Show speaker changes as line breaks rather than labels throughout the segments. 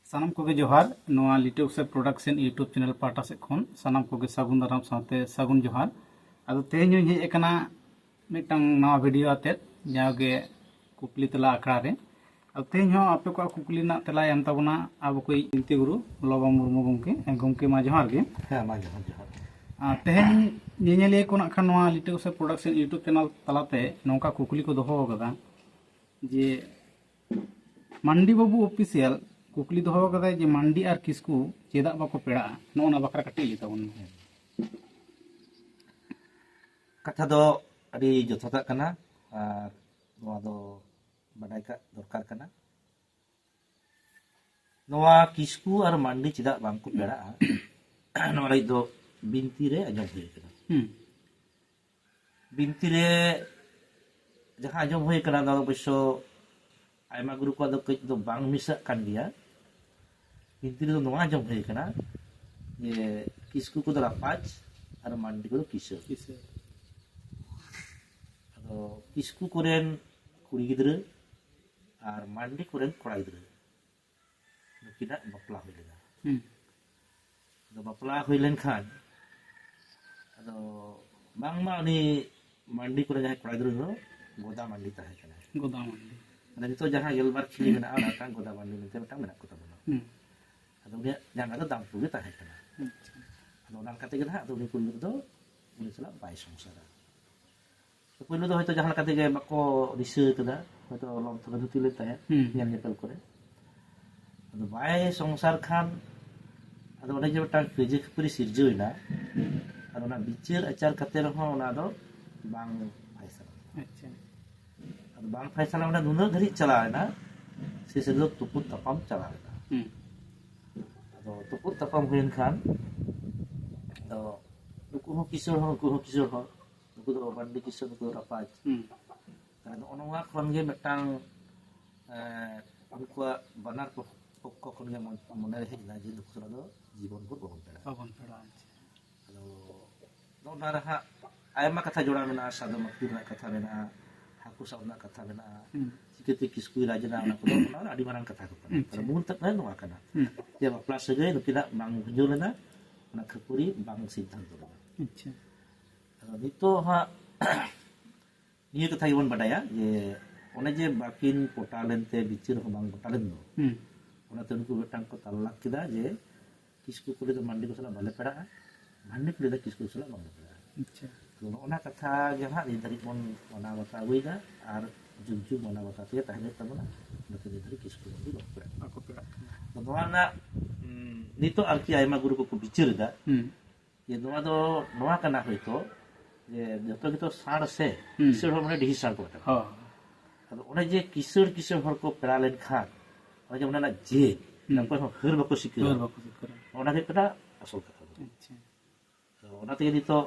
ᱥᱟᱱᱟᱢ ᱠᱚᱜᱮ ᱡᱚᱦᱟᱨ ᱱᱚᱣᱟ ᱞᱤᱴᱟᱹ ᱩᱥᱟᱹ ᱯᱨᱚᱰᱟᱠᱥᱚᱱ ᱤᱭᱩᱴᱩᱵ ᱪᱮᱱᱮᱞ ᱯᱟᱦᱴᱟ ᱥᱮᱫ ᱠᱷᱚᱱ ᱥᱟᱱᱟम ᱠᱚᱜᱮ ᱥᱟᱹᱜᱩᱱ ᱫᱟᱨᱟᱢ ᱥᱟᱶᱛᱮ ᱥᱟᱹᱜᱩᱱ ᱡᱚᱦᱟर ᱟᱫᱚ ᱛᱮᱦᱮᱧ ᱦᱚᱧ ᱦᱮᱡ ᱟᱠᱟᱱᱟ ᱢᱤᱫᱴᱟᱝ ᱱᱟᱣᱟ ᱵᱷᱤᱰᱤᱭᱳ ᱟᱛᱮᱫ ᱡᱟᱣᱜᱮ ᱠᱩᱠᱞᱤ ᱛᱮᱞᱟ ᱟᱠᱷᱲᱟ ᱨᱮ ᱟᱫᱚ ᱛᱮᱦᱮᱧ ᱦᱚᱸ ᱟᱯᱮ ᱠᱚᱣᱟᱜ ᱠᱩᱠᱞᱤ ᱨᱮᱱᱟᱜ ᱛᱮᱞᱟᱭ ᱮᱢ ᱛᱟᱵᱚᱱᱟ ᱟᱵᱚ ᱠᱚ ᱪᱤᱱᱛᱟᱹ ᱜᱩᱨᱩ ᱞᱚᱵᱟ ᱢᱩᱨᱢᱩ ᱜᱚᱢᱠᱮ ᱢᱟ ᱡᱚᱦᱟर ᱜᱮ
ᱢᱟ ᱡᱚᱦᱟर ᱡᱚᱦᱟर
ᱛᱮᱦᱮᱧ ᱧᱮᱧᱮᱞᱤᱭᱟᱹ ᱠᱚ ᱱᱟᱜ ᱠᱷᱟᱱ ᱱᱚᱣᱟ ᱞᱤᱴᱟᱹ ᱩᱥᱟᱹ ᱯᱨᱚᱰᱟᱠᱥᱚᱱ ᱤᱭᱩᱴᱩᱵ ᱪᱮᱱᱮᱞ ᱛᱟᱞᱟᱛᱮ ᱱᱚᱝᱠᱟ ᱠᱩᱠᱞᱤ ᱠᱚ ᱫᱚᱦᱚ ᱟᱠᱟᱫᱟ ᱡᱮ मांडी बाबू ऑफिशियल कुकली दोहो कदा जे मांडी और किस्कू चेदा बाको पेड़ा नोना बखरा कटी लेता बन
कथा दो अड़ी जथाता कना और नोआ दो बाडाय का दरकार कना नोआ किस्कू और मांडी चेदा बांको पेड़ा नोआ लाई दो बिनती रे आजम हुई कना बिनती रे जहां आजम हुई कना नोआ बसो आयमा गुरु को दो कई दो बांग मिसा कान दिया बिनती रे नोआ आजम हुई कना ये किस्कू को दो रापाज और मांडी को दो किसर तो किस्कू कोरेन कुड़ी गिद्रे और मांडी कोरेन कोड़ा गिद्रे नुकिना बपला हुई लेना तो बपला हुई लेन खान तो बांग मा उनी मांडी कोरेन जहाँ कोड़ा गिद्रे नो गोदा मांडी ताहे कना
गोदा मांडी
अरे तो जहाँ गेलबार खिली में ना आना टांग गोदा मांडी में ते टांग में ना कोता बना तो उन्हें जहाँ तो दाम पुगे ताहे कना तो उन्हें कते गधा तो उन्हें कुल्लू तो उन्हें चला बाईस संसारा तो पहले तो होयतो जहां लकाते गे बाको दिसो कदा होयतो लम थोड़ा धुति ले ताया ñan ñepel करे अदो बाय संसार खान अदो ओने जे टा केजे खपरी सिरजोइना और ओना बिचार आचार कते रहो ओना दो बांग फैसला
अच्छा
अदो बांग फैसला ओना नुनो घरी चलाना से से लोग तुपुत तपाम चलाना अदो तुपुत तपाम हुइन खान तो नुकु हो किशोर हो नुकु दो बांडी किशोर नुकु रापाज karena ononga kon ge metang unkua banar pokok kon ge monere hejna je नुकु सला दो जीवन को बहन पेड़ा ado no naraha ayama kata joड़ा mena sadam aktirna kata mena haku sauna kata mena sikete kisku rajana ona ko ona adi marang kata ko kana mun tak na no kana je bapla segai nukina bang hunjulena ona khapuri bang siddhanto
अच्छा
nito ha niya kata ibon badaya je ona je bakin potalen te bicir ho bang potalen do ona te unku betang ko talak kida je kisku kule to mandi ko sala bale peda mandi kule da kisku sala bang peda
अच्छा
to ona kata je ha ni dari mon ona bata wida ar jujug ona bata te tahne tamana nake dari kisku di bang peda
aku peda
to ona nito arki ayma guru ko bicir da ये नोआ दो नोआ कना होइतो जे जतो कितो साड़ से किशोर हो माने डिहिसार को बता
हां
अदो ओने जे किशोर हर को पेरालेन खान ओने जे ओना जे नपय हो हर बको सिकर ओना के कना असल कथा
अच्छा
तो ओना ते दितो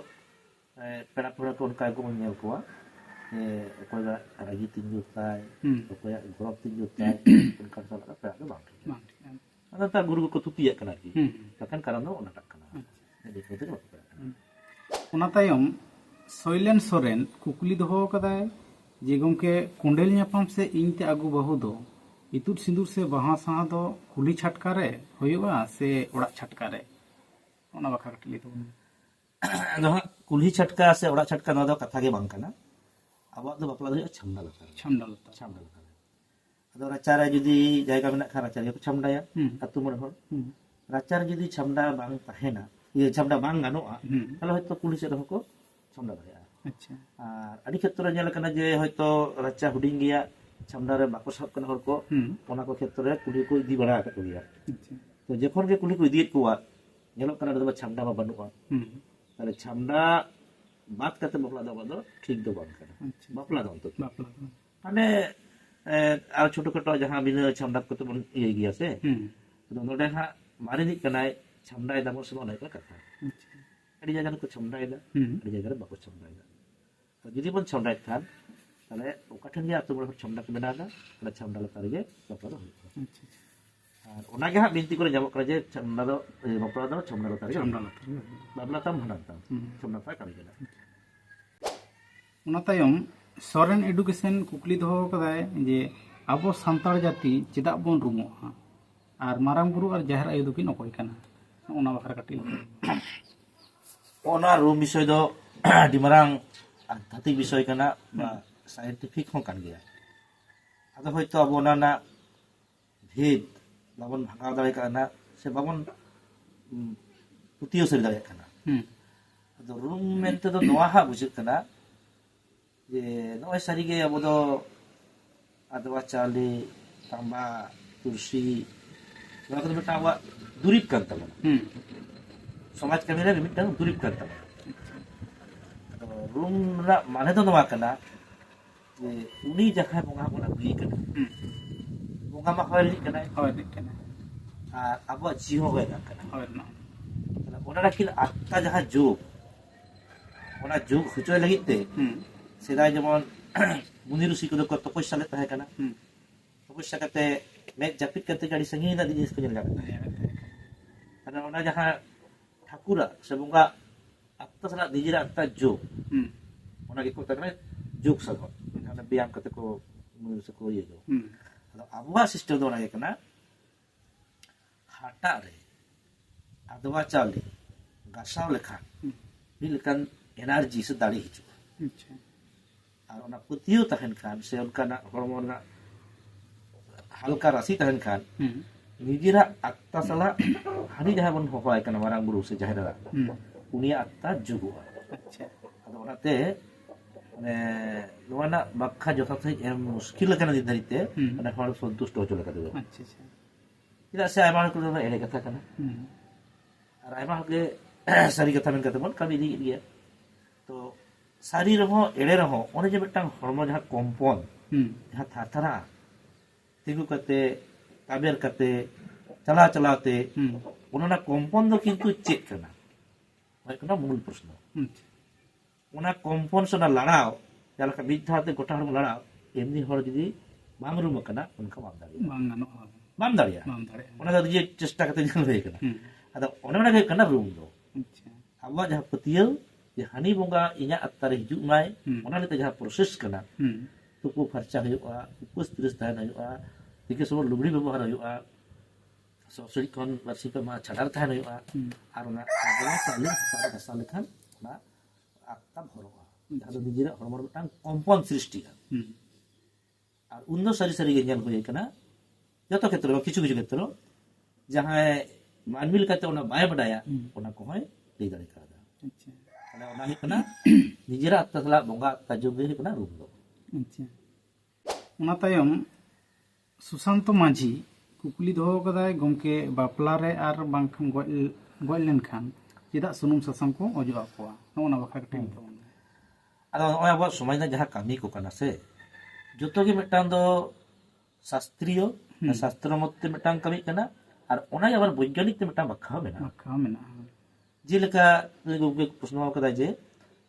पेरा पुरा को उनका को नेल कोआ ए ओकोय गा रागी तिंजु ताय ओकोय गरब तिंजु ताय उनका साला पेरा दो बांग अदा ता गुरु को तुतिया कना की तखन कारण दो ओना टकना
सोइलेन सोरेन कुकली दोहो कदाय जे गमके कुंडेल ᱧᱟᱯᱟᱢ से इनते आगु बहु दो इतुर सिंदूर से बहा सा दो कुली छटका रे होयुआ से ओड़ा छटका रे ओना बखा कटली तो
दो कुली छटका से ओड़ा छटका न दो कथा गे बांग कना अब दो बपला दो छमडा लता अदो राचारे जुदी जायगा मेना खा राचारे को छमडाया अतु मोर हर राचार जुदी छमडा बांग ताहेना ये छमडा बांग गानोआ ताले होयतो पुलिस रहो को छमडा दया
अच्छा
और अडी क्षेत्र रे नेल कना जे होयतो राचा हुडिंग गिया छमडा रे बाको सब कना हर को ओना को क्षेत्र रे कुली को इदी बड़ा का गिया
अच्छा
तो जखन के कुली को इदी कोआ नेलो कना दो छमडा मा बनुआ ताले छमडा बात करते बपला दो ठीक दो बांग कना बपला दो माने আর ছোটখাটো जहां बिना छमडा को तो ये गिया से तो नोडे हा मारे नि कनाय छमडा दामो से नोने का कथा अड़ी जगह को छमडा इदा अड़ी जगह बाको छमडा इदा तो जदि बन छमडा खान ताले ओकाठन गे आतो बड़ छमडा को बनाना ताले छमडा लता रे बपला दो और ओना गे हा बिनती करे जामो करे जे छमडा दो बपला दो छमडा लता रे बाबला ताम हनाता छमडा ता करे गेला
ओना तायम सोरेन एडुकेशन कुकली दोहो कदाय जे आबो सांतार जाति चेदा बोन रुमोहा ᱟᱨ ᱢᱟᱨᱟᱝ ᱵᱩᱨᱩ ᱟᱨ ᱡᱟᱦᱮᱨ ᱟᱭᱳ ᱫᱚᱠᱤᱱ ᱚᱠᱚᱭ ᱠᱟᱱᱟ ᱚᱱᱟ ᱵᱟᱠᱷᱨᱟ ᱠᱟᱹᱴᱤᱡ
ᱚᱱᱟ ᱨᱩᱢ ᱵᱤषय ᱫᱚ ᱟᱹᱰᱤ ᱢᱟᱨᱟᱝ ᱟᱫᱷᱟᱛᱢᱤᱠ ᱵᱤषᱚᱭ ᱠᱟᱱᱟ ᱵᱟ ᱥᱟᱭᱮᱱᱴᱤᱯᱷᱤᱠ ᱦᱚᱸ ᱠᱟᱱ ᱜᱮᱭᱟ ᱟᱫᱚ ᱦᱚᱭᱛᱚ ᱟᱵᱚ ᱚᱱᱟ ᱨᱮᱱᱟᱜ ᱵᱷᱮᱫ babon bhangao dare kana se babon putio sari dare kana ado room mente do noa ha bujik kana je noy sari ge abo do adwa chali tamba tursi noa ko beta wa durip kan ta समाज कमी रे mitten दुरिप करता तो room रा माने तो नवा कना जे उनी जखा बोंगा बोला गुई कना बोंगा मा होय कना आ अब जीव होय कना होय ना ओना किन आत्ता जहा जोग ओना जोग हुचोय लगित ते सेदाय जेमन मुनि ऋषि को को तपस्या ले तहे कना तपस्या कते मे जापित कते गाड़ी संगी ना दिस को जन जाना ओना जहा ठाकुरा से बोंगा आत्ता सला निजिरा आत्ता जोग ओना के को तकने जोग सगन ना ब्यायाम कते को मुनि से को ये जो अदो आबवा सिस्टम दो ना कना हाटा रे आदवा चाले गासाव लेखान बिलकन एनर्जी से दाड़ी हिचु अच्छा और ओना पुतियो तहन खान से उनका ना हार्मोन ना हल्का राशि तहन खान निजिरा आत्ता सला हानि जहां बन होय कना मारांग बुरु से जहरा उनी आत्ता जुगु अच्छा अदो ओनाते माने नोना बखा जथा से एम मुश्किल कना दिधरिते माने हर संतुष्ट हो चले कदो अच्छा अच्छा इदा से आयमा को ना एले कथा कना और आयमा के सारी कथा में कतबन कमी दी गया तो सारी रहो एड़े रहो ओने जे बेटा हरमो जहां कंपन जहां थाथरा तिगु कते काबेर कते चला चलाते उन्होंने कंपन दो किंतु चेक करना है कना मूल प्रश्न उना कंपन से ना लड़ाओ जला का बीच थाते गोटा हर लड़ाओ एमनी हर जदी बांग रूम कना उनका बाम दाड़िया उना दा जे चेष्टा करते जन होय कना अदा उना के कना रूम दो अच्छा आवा जहां पतियल जे हानि बोंगा इया अत्तारे हिजु माय उना लेते जहां प्रोसेस कना तुको खर्चा हुआ उपस तिरस तहन हुआ दिके सब लुबड़ी व्यवहार हुआ ससुरी कौन वर्षी पे मा छडार तहन हुआ और ना आगला चाले तार दसा लेखान ना आत्ता भरोआ जहां दो निजिरा हरमोर मिटान कंपन सृष्टि और उन्नो सारी सारी गे जन होय कना जतो क्षेत्र किछु किछु क्षेत्र जहां मानविल काते ओना बाय बडाया ओना को होय लई दाड़े कादा अच्छा अने ओना ही कना निजिरा आत्ता सला बोंगा ताजुगे ही कना रूम दो
अच्छा ओना तायम सुशांत माझी कुकली दो कदाय गमके बापला रे आर बांखान गय लेनखान चेदा सुनुम सासाम को अजो आकोआ नोना बखा कटिन तो
अदो ओय अब समय ना जहां कामी को कना से जतो के मिटान दो शास्त्रीय शास्त्र मते मिटान कामी कना और ओना आबार वैज्ञानिक ते मिटान बखा मेना जे लेका गुगे प्रश्न कदा जे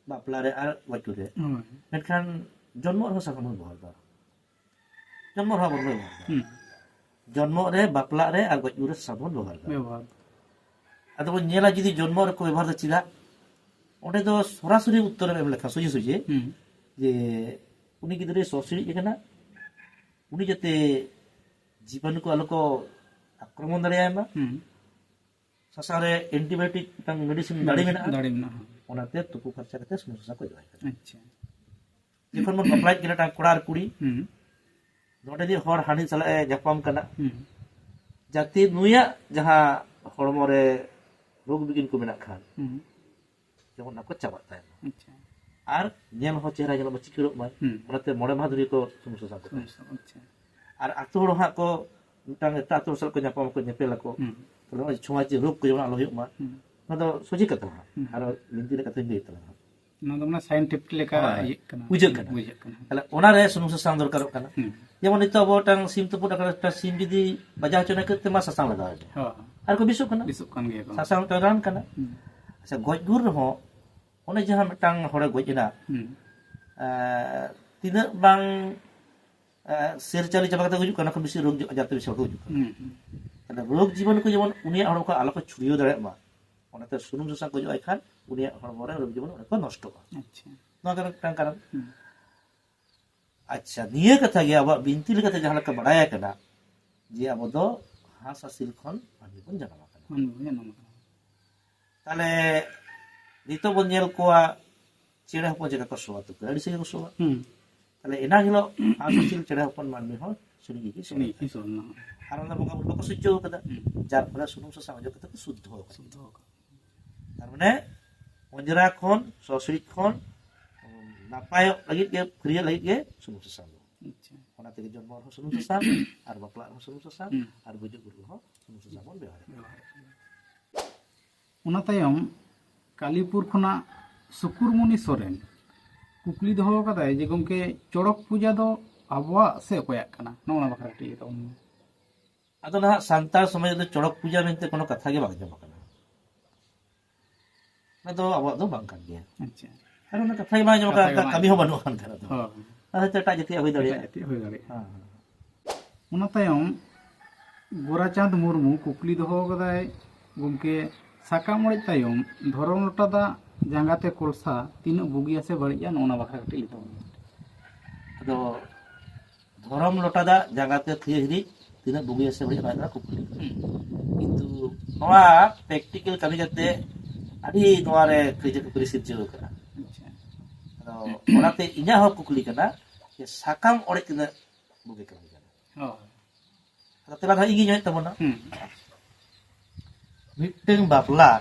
बापला रे आर वटु रे मेनखान जन्म र साखाम बहर दा जन्म रहा बरनो जन्म रे बापला रे आर गजु रे साबन व्यवहार अदो नेला जदी जन्म रे को व्यवहार चिदा ओंडे दो सरासरी उत्तर एम लेखा सोजे सोजे जे उनी गिदरे ससुरी एकना उनी जते जीवन को आलोको आक्रमण दाड़ियामा ससारे एंटीबायोटिक तंग मेडिसिन दाड़ी मेना ओनाते तुकु खर्चा कते समस्या को जाय अच्छा जखन मन बापला केना टा कोड़ार कुड़ी नोडे दी हर हानि चला जापाम कना जाति नुया जहां हड़मो रे रोग बिगिन को मेना खान जेमन नाको चाबात ताय अच्छा आर नेम हो चेहरा जला चिकिरो मा ओनाते मोड़े माधुरी को समस्या साको अच्छा आर आतो हड़ हा को मिटांग एता आतो सल को जापाम को नेपेला को तो छुआ जे रोग को जमा लो हुमा नदो सोजी कथा आर लिंदी ले कथा देतला
ना साइंटिफिक लेका
बुझक कना तले ओना रे समस्या साम दरकार कना जेमन नितो बोटांग सिम तो पुटा करा सिम जदी बजा चने करते मा सासांग लगा हां आर को बिसु कना गया को सासांग तो रान कना अच्छा गज गुर हो ओने जहां मिटांग हड़े गजना तिना बांग सेर चाली चबा कता गुजु कना को बिसि रोग जाते बिसि को गुजु तले रोग जीवन को जेमन उनी हड़ को आलो को छुड़ियो दरे मा ओनाते सुनुम सासांग को जो आइखान उनी हड़मो रे रोग जीवन को नष्ट अच्छा ना कारण अच्छा निये कथा गया अब बिनती लेकते जहां लका बडाया कना जे अब दो ᱦᱟᱸᱥ ᱦᱟᱹᱥᱤᱞ ᱠᱷᱚᱱ ᱢᱟᱹᱱᱢᱤ ᱵᱚᱱ ᱡᱟᱱᱟᱢ ᱟᱠᱟᱱᱟ᱾
ᱢᱟᱱᱢᱤ ᱵᱚᱱ ᱡᱟᱱᱟᱢ ᱟᱠᱟᱱᱟ᱾
ᱛᱟᱦᱞᱮ ᱱᱤᱛᱚᱜ ᱵᱚᱱ ᱧᱮᱞ ᱠᱚᱣᱟ ᱪᱮᱬᱮ ᱦᱚᱯᱚᱱ ᱪᱮᱫ ᱠᱚ ᱥᱚᱣᱟ ᱛᱩᱠᱟᱹ ᱟᱹᱰᱤ ᱥᱟᱺᱜᱤᱧ ᱠᱚ ᱥᱚᱣᱟ᱾ ᱛᱟᱦᱞᱮ ᱮᱱᱟᱝ ᱦᱤᱞᱳᱜ ᱦᱟᱸᱥ ᱦᱟᱹᱥᱤᱞ ᱪᱮᱬᱮ ᱦᱚᱯᱚᱱ ᱢᱟᱹᱱᱢᱤ ᱦᱚᱸ ᱥᱩᱱᱩᱢ ᱜᱮᱠᱚ ᱥᱚᱣᱟ ᱟᱨ ᱚᱱᱟ ᱵᱚᱸᱜᱟ ᱵᱩᱨᱩ ᱵᱟᱠᱚ ᱥᱚᱦ্য ᱟᱠᱟᱫᱟ, ᱡᱟᱨ ᱯᱷᱚᱞᱮ ᱥᱩᱱᱩᱢ ᱥᱟᱥᱟᱝ ᱚᱡᱚᱜ ᱠᱟᱛᱮ ᱠᱚ ᱥᱩᱫᱽᱫᱷᱚ ᱟᱠᱟᱫᱟ᱾ ᱛᱟর মানে অঞ্জরা খন সসরিক খন নাপায়ক লাগি গে ফ্রিয়া লাগি গে সুনুম সাসাং ᱚᱱᱟ ᱛᱮᱜᱮ ᱡᱚᱱᱢᱚ ᱨᱮᱦᱚᱸ ᱥᱩᱱᱩᱢ ᱥᱟᱥᱟᱝ ᱟᱨ ᱵᱟᱯᱞᱟ ᱨᱮᱦᱚᱸ ᱥᱩᱱᱩᱢ ᱥᱟᱥᱟᱝ ᱟᱨ ᱜᱩᱡᱩᱜ ᱜᱩᱨᱩ ᱦᱚᱸ ᱥᱩᱱᱩᱢ ᱥᱟᱥᱟᱝ ᱵᱚᱱ ᱵᱮᱣᱦᱟᱨᱟ᱾
ᱚᱱᱟ ᱛᱟᱭᱚᱢ ᱠᱟᱞᱤᱯᱩᱨ ᱠᱷᱚᱱᱟᱜ ᱥᱩᱠᱩᱨᱢᱩᱱᱤ ᱥᱚᱨᱮᱱ ᱠᱩᱠᱞᱤ ᱫᱚᱦᱚ ᱟᱠᱟᱫᱟᱭ ᱡᱮ ᱜᱚᱢᱠᱮ ᱪᱚᱲᱚᱠ ᱯᱩᱡᱟ ᱫᱚ ᱟᱵᱚᱣᱟᱜ ᱥᱮ ᱚᱠᱚᱭᱟᱜ ᱠᱟᱱᱟ? ᱱᱚᱣᱟ ᱵᱟᱠᱷᱨᱟ ᱠᱟᱹᱴᱤᱡ ᱛᱟᱵᱚᱱ ᱢᱮ᱾
ᱟᱫᱚ ᱱᱟᱦᱟᱜ ᱥᱟᱱᱛᱟᱲ ᱥᱚᱢᱟᱡᱽ ᱨᱮ ᱪᱚᱲᱚᱠ ᱯᱩᱡᱟ ᱢᱮᱱᱛᱮ কোনো ᱠᱟᱛᱷᱟ ᱜᱮ ᱵᱟᱝ ᱟᱸᱡᱚᱢ ᱟᱠᱟᱱᱟ᱾ ᱚᱱᱟ ᱫᱚ ᱟᱵᱚᱣᱟᱜ ᱫᱚ ᱵᱟᱝ ᱠᱟᱱ ᱜᱮᱭᱟ᱾
ᱟᱪᱪᱷᱟ,
ᱟᱨ ᱚᱱᱟ ᱠᱟᱛᱷᱟ ᱜᱮ ᱵᱟᱝ ᱟᱸᱡᱚᱢ ᱟᱠᱟᱱᱟ, ᱠᱟᱹᱢᱤ ᱦᱚᱸ ᱵᱟᱹᱱᱩᱜ ᱟᱠᱟᱱ ᱠᱷᱟᱱ ᱫᱚ ᱟᱫᱚ ᱮᱴᱟᱜ ᱡᱟᱹᱛᱤᱭᱟᱜ ᱦᱩᱭ ᱫᱟᱲᱮᱭᱟᱜᱼᱟ᱾
ᱚᱱᱟ ᱛᱟᱭᱚᱢ ᱜᱳᱨᱟᱪᱟᱸᱫ ᱢᱩᱨᱢᱩ ᱠᱩᱠᱞᱤ ᱫᱚᱦᱚ ᱟᱠᱟᱫᱟᱭ ᱜᱚᱢᱠᱮ ᱥᱟᱠᱟᱢ ᱚᱲᱮᱡ ᱛᱟᱭᱚᱢ ᱫᱷᱚᱨᱚᱢ ᱞᱚᱴᱟ ᱫᱟᱜ ᱡᱟᱸᱜᱟᱛᱮ ᱠᱚᱞᱥᱟ ᱛᱤᱱᱟᱹᱜ ᱵᱩᱜᱤᱭᱟ ᱥᱮ ᱵᱟᱹᱲᱤᱡᱼᱟ? ᱱᱚᱣᱟ ᱵᱟᱠᱷᱨᱟ ᱠᱟᱹᱴᱤᱡ ᱞᱟᱹᱭ ᱛᱟᱵᱚᱱ ᱢᱮ᱾
ᱟᱫᱚ ᱫᱷᱚᱨᱚᱢ ᱞᱚᱴᱟ ᱫᱟᱜ ᱡᱟᱸᱜᱟᱛᱮ ᱛᱷᱤᱭᱟᱹ ᱦᱤᱨᱤᱡ ᱛᱤᱱᱟᱹᱜ ᱵᱩᱜᱤᱭᱟ ᱥᱮ ᱵᱟᱹᱲᱤᱡ ᱚᱱᱟ ᱠᱩᱠᱞᱤ ᱠᱟᱱᱟ᱾ ᱠᱤᱱᱛᱩ ᱱᱚᱣᱟ ᱯᱨᱮᱠᱴᱤᱠᱮᱞ ᱠᱟᱹᱢᱤ ᱠᱟᱛᱮ ᱟᱹᱰᱤ ᱱᱚᱣᱟᱨᱮ ᱠᱟᱹᱭᱡᱟᱹ ᱠᱷᱟᱹᱯᱟᱹᱨᱤ ᱥᱤᱨᱡᱟᱹᱣ ᱟᱠᱟᱱᱟ᱾ ᱟᱫᱚ ᱚᱱᱟᱛᱮ ᱤᱧᱟᱹᱜ ᱦᱚᱸ ᱠᱩᱠᱞᱤ ᱠᱟᱱᱟ ᱡᱮ ᱥᱟᱠᱟᱢ ᱚᱲᱮᱡ ᱛᱤᱱᱟᱹᱜ ᱵᱩᱜᱤ ᱠᱟᱹᱢᱤ ᱠᱟᱱᱟ? ᱟᱫᱚ ᱛᱮᱞᱟ ᱫᱚ ᱤᱧᱜᱤᱧ ᱦᱚᱭ ᱛᱟᱵᱚᱱᱟ᱾ ᱢᱤᱫᱴᱟᱝ ᱵᱟᱯᱞᱟ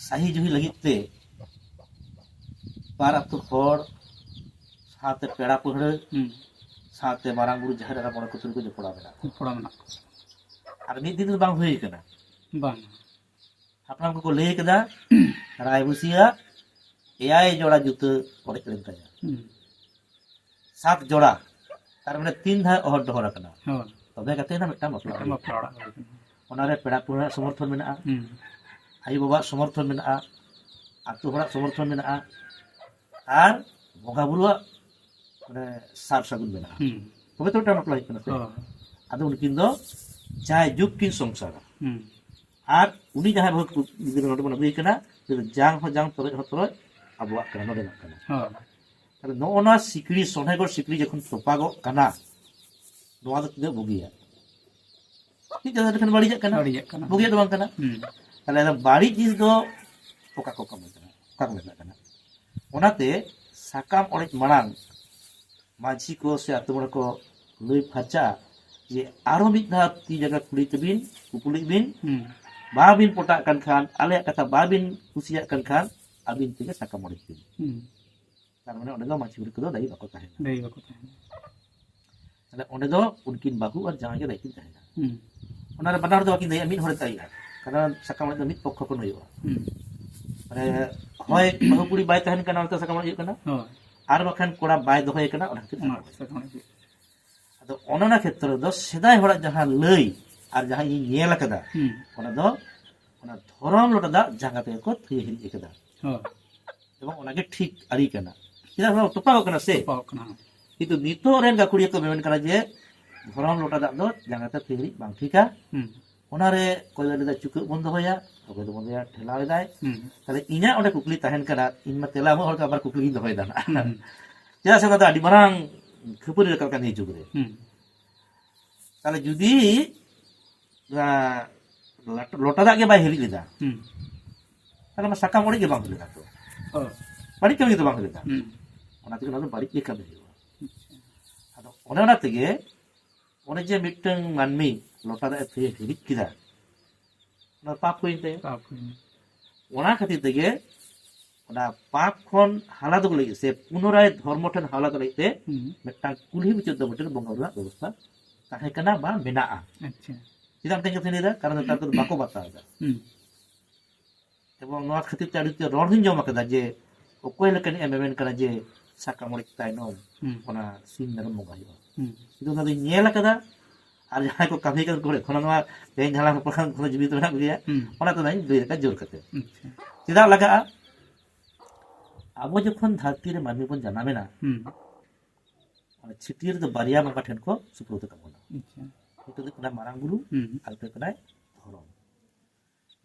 ᱥᱟᱦᱤ ᱡᱩᱦᱤ ᱞᱟᱹᱜᱤᱫ ᱛᱮ ᱵᱟᱨ ᱟᱹᱛᱩ ᱦᱚᱲ ᱥᱟᱶᱛᱮ ᱯᱮᱲᱟ ᱯᱟᱹᱲᱦᱟᱹ ᱥᱟᱶᱛᱮ ᱢᱟᱨᱟᱝ ᱵᱩᱨᱩ ᱡᱟᱦᱮᱨ ᱮᱨᱟ ᱢᱚᱬᱮ ᱠᱚ ᱛᱩᱨᱩᱭ ᱠᱚ ᱡᱚᱯᱲᱟᱣ ᱢᱮᱱᱟᱜ ᱠᱚᱣᱟ᱾ ᱟᱨ ᱢᱤᱫ ᱫᱤᱱ ᱫᱚ ᱵᱟᱝ ᱦᱩᱭ ᱟᱠᱟᱱᱟ,
ᱵᱟᱝ
ᱦᱟᱯᱲᱟᱢ ᱠᱚᱠᱚ ᱞᱟᱹᱭ ᱟᱠᱟᱫᱟ ᱨᱟᱭᱵᱩᱥᱤᱭᱟᱜ 9 ᱡᱚᱲᱟ ᱡᱩᱛᱟᱹ ᱚᱲᱮᱡ ᱞᱮᱱ ᱛᱟᱭᱟ, 7 ᱡᱚᱲᱟ ᱛᱟর মানে 3 ᱫᱷᱟᱣ ᱚᱦᱚᱫ ᱰᱚᱦᱚᱨ ᱟᱠᱟᱱᱟ, ᱛᱚᱵᱮ ᱠᱟᱛᱮ ᱱᱟ ᱢᱤᱫᱴᱟᱝ ᱵᱟᱯᱞᱟ ᱚᱲᱟᱜ ᱚᱱᱟᱨᱮ ᱯᱮᱲᱟ ᱯᱟᱹᱲᱦᱟᱹ ᱥᱚᱢᱚᱨᱛᱷᱚᱱ ᱢᱮᱱᱟᱜᱼᱟ, ᱟᱭᱳ ᱵᱟᱵᱟᱣᱟᱜ ᱥᱚᱢᱚᱨᱛᱷᱚᱱ ᱢᱮᱱᱟᱜᱼᱟ, ᱟᱹᱛᱩ ᱦᱚᱲᱟᱜ ᱥᱚᱢᱚᱨᱛᱷᱚᱱ ᱢᱮᱱᱟᱜᱼᱟ, ᱟᱨ ᱵᱚᱸᱜᱟ ᱵᱩᱨᱩᱣᱟᱜ মানে ᱥᱟᱨ ᱥᱟᱹᱜᱩᱱ ᱢᱮᱱᱟᱜᱼᱟ, তবে তো ওটা বাপলা হইতো না। আদো উনকিন ᱫᱚ ᱡᱟᱦᱟᱸᱭ ᱡᱩᱜᱽ ᱠᱤᱱ ᱥᱚᱝᱥᱟᱨᱟ ᱟᱨ ᱩᱱᱤ ᱡᱟᱦᱟᱸᱭ ᱵᱷᱟᱜ ᱜᱤᱫᱽᱨᱟᱹ ᱱᱚᱰᱮ ᱵᱚᱱ ᱟᱹᱜᱩᱭ ᱠᱟᱱᱟ ᱡᱟᱝ ᱦᱚᱸ ᱡᱟᱝ ᱛᱚᱨᱚᱡ ᱦᱚᱸ ᱛᱚᱨᱚᱡ ᱟᱵᱚᱣᱟᱜ ᱠᱟᱱᱟ, ᱱᱚᱰᱮᱱᱟᱜ ᱠᱟᱱᱟ। তাহলে ᱱᱚᱜᱼᱚ ᱱᱚᱣᱟ ᱥᱤᱠᱲᱤ ᱥᱚᱱᱮᱜᱚᱲ ᱥᱤᱠᱲᱤ যখন ᱛᱚᱯᱟᱜᱚᱜ ᱠᱟᱱᱟ ᱱᱚᱣᱟ ᱫᱚ ᱛᱤᱱᱟᱹᱜ ᱵᱩᱜᱤᱭᱟ? ᱢᱤᱫ ᱡᱟᱭᱜᱟ ᱨᱮ ᱵᱟᱹᱲᱤᱡᱟᱜ ᱠᱟᱱᱟ, ᱵᱩᱜᱤᱭᱟᱜ ᱫᱚ ᱵᱟᱝ ᱠᱟᱱᱟ। তাহলে ᱵᱟᱹᱲᱤᱡ ᱡᱤᱱᱤস ᱫᱚ ᱚᱠᱟ ᱠᱚ ᱠᱟᱹᱢᱤ ᱠᱟᱱᱟ, ᱚᱠᱟ ᱠᱚ ᱢᱮᱛᱟᱜ ᱠᱟᱱᱟ? ᱚᱱᱟᱛᱮ ᱥᱟᱠᱟᱢ ᱚᱲᱮᱡ ᱢᱟᱲᱟᱝ ᱢᱟᱹᱡᱷᱤ ᱠᱚ ᱥᱮ ᱟᱹᱛᱩ ᱢᱚᱬᱮ ᱠᱚ ᱞᱟᱹᱭ ᱯᱷᱟᱨᱪᱟ ᱡᱮ ᱟᱨᱚ ᱢᱤᱫ ᱫᱷᱟᱣ ᱛᱤ ᱡᱟᱭᱜᱟ ᱠᱩᱲᱤ ᱛᱮᱵᱤᱱ ᱠᱩᱯᱩᱞᱤᱜ ᱵᱤᱱ, ᱵᱟᱵᱤᱱ ᱯᱚᱴᱟᱜ ᱠᱟᱱ ᱠᱷᱟᱱ ᱟᱞᱮᱭᱟᱜ ᱠᱟᱛᱷᱟ ᱵᱟᱵᱤᱱ ᱠᱩᱥᱤᱭᱟᱜ ᱠᱟᱱ ᱠᱷᱟᱱ ᱟᱹᱵᱤᱱ ᱛᱮᱜᱮ ᱥᱟᱠᱟᱢ ᱚᱲᱮᱡ ᱵᱤᱱ। তার মানে অঁᱰᱮ ᱫᱚ ᱢᱟᱹᱡᱷᱤ ᱵᱩᱲᱦᱤ ᱠᱚᱫᱚ ᱫᱟᱭᱤ ᱵᱟᱠᱚ ᱛᱟᱦᱮᱱᱟ। তাহলে অᱸᱰᱮ ᱫᱚ ᱩᱱᱠᱤᱱ ᱵᱟᱹᱦᱩ ᱟᱨ ᱡᱟᱶᱟᱭ ᱜᱮ ᱫᱟᱭᱤ ᱠᱤᱱ ᱛᱟᱦᱮᱱᱟ। ᱚᱱᱟᱨᱮ ᱵᱟᱱᱟ ᱦᱚᱲ ᱫᱚ ᱵᱟᱹᱠᱤᱱ ᱫᱟᱭᱤᱜᱼᱟ, ᱢᱤᱫ ᱦᱚᱲᱮ ᱫᱟᱭᱤᱜᱼᱟ। কারণ ᱥᱟᱠᱟম ᱚᱲᱮᱡ ᱫᱚ ᱢᱤᱫ ᱯᱚᱠᱠᱷᱚ ᱠᱷᱚᱱ ᱦᱩᱭᱩᱜᱼᱟ। মানে হয় ᱵᱟᱹᱦᱩ ᱠᱩᱲᱤ ᱵᱟᱭ ᱛᱟᱦᱮᱱ ᱠᱟᱱᱟ ᱚᱱᱟᱛᱮ ᱥᱟᱠᱟᱢ ᱚᱲᱮᱡ ᱦᱩᱭᱩᱜ ᱠᱟᱱᱟ, ᱟᱨ ᱵᱟᱠᱷᱟᱱ ᱠᱚᱲᱟ ᱵᱟᱭ ᱫᱚᱦᱚᱭ ᱠᱟᱱᱟ ᱚᱱᱟ ᱠᱷᱟᱹᱛᱤᱨ ᱥᱟᱠᱟᱢ ᱚᱲᱮᱡ। ᱟᱫᱚ ᱚᱱᱟ ᱠᱷᱮᱛᱨᱮ ᱫᱚ ᱥᱮᱫᱟᱭ ᱦᱚᱲᱟᱜ ᱡᱟᱦᱟᱸ ᱞᱟᱹᱭ ᱟᱨ ᱡᱟᱦᱟᱸ ᱤᱧ ᱧᱮᱞ ᱟᱠᱟᱫᱟ ᱚᱱᱟ ᱫᱚ ᱚᱱᱟ ᱫᱷᱚᱨᱚᱢ ᱞᱚᱴᱟ ᱫᱟᱜ ᱡᱟᱸᱜᱟ ᱛᱮᱜᱮ ᱠᱚ ᱛᱷᱤᱭᱟᱹ ᱦᱤᱨᱤᱡ ᱟᱠᱟᱫᱟ, এবং ওনাকে ঠিক আরি কানা চেদা টোপাও কানা সে কিন্তু নিতোগ রেন গাকুড়িয়া কো মেমেন কানা যে ধরম লোটা দাগ দো জাঙ্গাতে থিরি বাং ঠিকা ওনারে কই বেলে দা চুকু বন্ধ হইয়া অকই দো বন্ধ হইয়া ঠেলাও দাই। তাহলে ইনা ওটা কুকলি তাহেন কানা ইন মা তেলা মো হড় কা আবার কুকলি দো হই দানা চেদা সে দাদা আডি মারাং খুপুরি রাকাল কানি যুগরে। তাহলে যদি লোটা দাগ গে বাই হিরি লিদা তাহলে মা সাকাম ওড়ে গে বাং লিদা তো বাড়ি কামি তো বাং লিদা ওনা থেকে না বাড়ি কে কামি হইবা। আদো ওনা থেকে ওনে যে মিটং মানমি লোটা দাগ থিয়ে হিরিজ কিদা ওনা পাপ হইন তাই ওনা খাতির থেকে ওনা পাপ খন হালাদ লাগি সে পুনরায় ধর্ম ঠান হালাদ লাইতে মিটং কুলহি বিচুদ মিটং বঙ্গ রুলা ব্যবস্থা তাহে কানা বা মেনাআ। আচ্ছা চিদাম তেঙ্গে থিনিদা কারণ তার তো বাকো বাতাদা এবং নোয়া খাতির তে আড়িতে রড হিন জমা কাদা যে অকয় লেকানি এমএমএন কানা যে সাকাম অড়েজ তাইনম ওনা সিন মেরম বঙ্গা হইবা কিন্তু না ñeela কাদা আর যাহাই কো কামি কাজ করে খনা নোয়া বেন ঝালা প্রখান খনা জীবিত মেনা গিয়া ওনা তো নাই দুই রেখা জোর কাতে চিদা লাগা আবো যখন ধরতি রে মানবি বন জানামে না মানে ছিটির তো বারিয়া মাকা ঠেন কো সুপ্রত কামনা itu do kana marang buru আর তো kana ধরম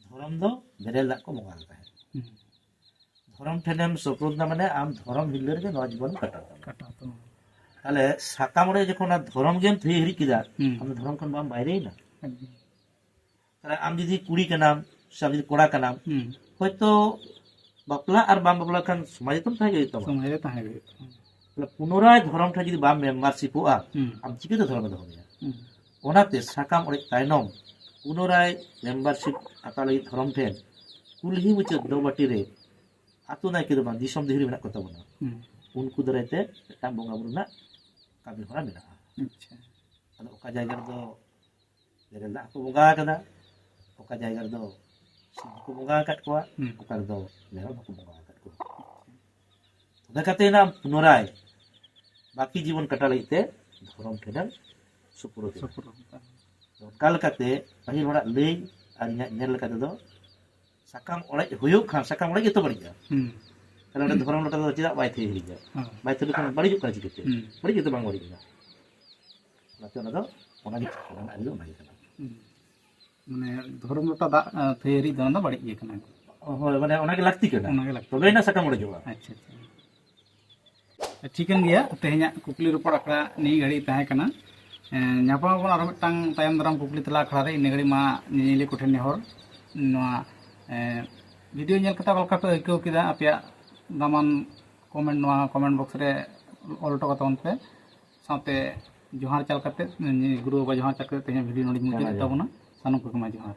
ধরম দো বেরেল দাগ কো মঙ্গাল তাহে ধরম ঠেনেম সুপ্রত না মানে আম ধরম হিলের গে নয় জীবন কাটাতো তাহলে সাকাম রে যখন ধরম গেম থই হিরি কিদা আমি ধরম কোন বাম বাইরেই না তাহলে আমি যদি কুড়ি কানাম সে আমি যদি কড়া কানাম
হুম
হয়তো বাপলা আর বাম বাপলা খান সমাজে তো থাকে তো
সময় রে তাহে গে
তাহলে পুনরায় ধর্মটা যদি বাম মেম্বারশিপᱚᱜᱼᱟ
হুম
আমি চিকিতে ধর্মে দহমেয়া
হুম
ওনাতে সাকাম অনেক তাইনম পুনরায় মেম্বারশিপ হাতাও লাগি ধর্ম ঠেন কুলহি মুচাᱹᱫ দৌবাটি রে আতো নাইকে ᱫᱚ ᱵᱟᱝ ᱫᱤᱥᱚᱢ ᱫᱤᱦᱨᱤ ᱢᱮᱱᱟᱜ ᱠᱚ ᱛᱟᱵᱚᱱᱟ
হুম
ᱩᱱᱠᱩ ᱫᱟᱨᱟᱭᱛᱮ ᱢᱤᱫᱴᱟᱝ ᱵᱚᱸᱜᱟ ᱵᱩᱨᱩ ᱨᱮᱱᱟᱜ ᱠᱟᱹᱢᱤ ᱦᱚᱨᱟ ᱢᱮᱱᱟᱜᱼᱟ
আচ্ছা
ᱟᱫᱚ ᱚᱠᱟ ᱡᱟᱭᱜᱟ ᱨᱮᱫᱚ ᱵᱮᱨᱮᱞ ᱫᱟᱜ ᱠᱚ ᱵᱚᱸᱜᱟ ᱟᱠᱟᱫᱟ ᱚᱠᱟ ᱡᱟᱭᱜᱟ ᱨᱮᱫᱚ ᱥᱤᱢ ᱠᱚ ᱵᱚᱸᱜᱟ ᱟᱠᱟᱫ ᱠᱚᱣᱟ
হুম
ᱚᱠᱟ ᱨᱮᱫᱚ ᱢᱮᱨᱚᱢ ᱦᱚᱸᱠᱚ ᱵᱚᱸᱜᱟ ᱟᱠᱟᱫ ᱠᱚᱣᱟ ᱛᱚᱵᱮ ᱠᱟᱛᱮ ᱱᱟ পুনরায় বাকি জীবন কাটা ᱞᱟᱹᱜᱤᱫ ᱛᱮ ধর্ম ᱴᱷᱮᱱ ᱥᱩᱯᱩᱨᱩᱫ
ᱥᱩᱯᱩᱨ
ᱚᱱᱠᱟ ᱞᱮᱠᱟᱛᱮ ᱯᱟᱹᱦᱤᱞ ᱦᱚᱲᱟᱜ ᱞᱟᱹᱭ ᱟᱨ ᱤᱧᱟᱹᱜ ᱧᱮᱞ ᱞᱮᱠᱟ ᱛᱮᱫᱚ ᱥᱟᱠᱟᱢ ᱚᱲᱮᱡ ᱦᱩᱭᱩᱜ ᱠᱷᱟᱱ ᱥᱟᱠᱟᱢ ᱚᱲᱮᱡ ᱜᱮᱛᱚ ᱵᱟᱹᱲᱤᱡᱼᱟ
হুম
তাহলে ওটা ধর্ম লোটা তো চেদাᱜ ᱵᱟᱭ ᱛᱷᱤᱭᱟᱹ ᱦᱤᱲᱤᱧᱟ ᱵᱟᱭ ᱛᱷᱤᱭᱟᱹ ᱞᱮᱠᱷᱟᱱ ᱵᱟᱹᱲᱤᱡᱚᱜ ᱠᱟᱱᱟ ᱪᱤᱠᱟᱹᱛᱮ
হুম
ᱵᱟᱹᱲᱤᱡ ᱜᱮᱛᱚ ᱵᱟᱝ ᱵᱟᱹᱲᱤᱡ ᱮᱱᱟ ᱚᱱᱟᱛᱮ ᱚᱱᱟ ᱫᱚ ᱚᱱᱟᱜᱮ ᱚᱱᱟ ᱟᱹᱨᱤ ᱫᱚ ᱚᱱᱟᱜᱮ ᱠᱟᱱᱟ
হুম মানে ধর্ম লোটা দাগ থিᱭᱟᱹᱨᱤ ᱫᱚ ᱚᱱᱟ ᱫᱚ ᱵᱟᱹᱲᱤᱡ ᱜᱮ ᱠᱟᱱᱟ
ᱦᱳᱭ ᱢᱟᱱᱮ ᱚᱱᱟᱜᱮ ᱞᱟᱹᱠᱛᱤ ᱠᱟᱱᱟ
ᱚᱱᱟᱜᱮ ᱞᱟᱹᱠᱛᱤ
ᱛᱚᱵᱮᱭᱱᱟ ᱥᱟᱠᱟᱢ ᱚᱲᱮᱡᱚᱜᱼᱟ
ᱟᱪᱪᱷᱟ ᱟᱪᱪᱷᱟ ᱴᱷᱤᱠᱟᱹᱱ ᱜᱮᱭᱟ ᱛᱮᱦᱮᱧᱟᱜ ᱠᱩᱠᱞᱤ ᱨᱚᱯᱚᱲ ᱟᱠᱷᱲᱟ ᱱᱤᱭᱟᱹ ᱜᱷᱟᱹᱲᱤᱡ ᱛᱟᱦᱮᱸ ᱠᱟᱱᱟ ᱧᱟᱯᱟᱢ ᱟᱵᱚᱱ ᱟᱨᱚ ᱢᱤᱫᱴᱟᱝ ᱛᱟᱭᱚᱢ ᱫᱟᱨᱟᱢ ᱠᱩᱠᱞᱤ ᱛᱮᱞᱟ ᱟᱠᱷᱲᱟ ᱨᱮ ᱤᱱᱟᱹ ᱜᱷᱟᱹᱲᱤᱡ ᱢᱟ ᱧᱮᱧᱮᱞᱤᱭᱟᱹ ᱠᱚᱴᱷᱮᱱ ᱱᱮᱦᱚᱨ ᱱᱚᱣᱟ ᱵᱷᱤᱰᱤᱭᱳ ᱧᱮᱞ ᱠᱟᱛᱮ ᱚᱠᱟ ᱞᱮᱠᱟ ᱯᱮ ᱟᱹᱭᱠᱟᱹᱣ ᱠᱮᱫᱟ ᱟᱯᱮᱭᱟᱜ ᱫᱟᱢᱟᱱ ᱠᱚᱢᱮᱱᱴ ᱱᱚᱣᱟ ᱠᱚᱢᱮᱱᱴ ᱵᱚᱠᱥ ᱨᱮ ᱚᱞ ᱦᱚᱴᱚ ᱠᱟᱛᱟᱵᱚᱱ ᱯᱮ ᱥᱟᱶᱛᱮ ᱡᱚᱦᱟᱨ ᱪᱟᱞ ᱠᱟᱛᱮ ᱜᱩᱨᱩ ᱵᱟᱵᱟ ᱡᱚᱦᱟᱨ ᱪᱟᱞ ᱠᱟᱛᱮ ᱛᱮᱦᱮᱧ ᱵᱷᱤᱰᱤᱭᱳ ᱱᱚᱰᱮ ᱢᱩᱪᱟᱹᱫ ᱛᱟᱵᱚᱱᱟ ᱥᱟᱱᱟᱢ ᱠᱚᱜᱮ ᱢᱟ ᱡᱚᱦᱟᱨ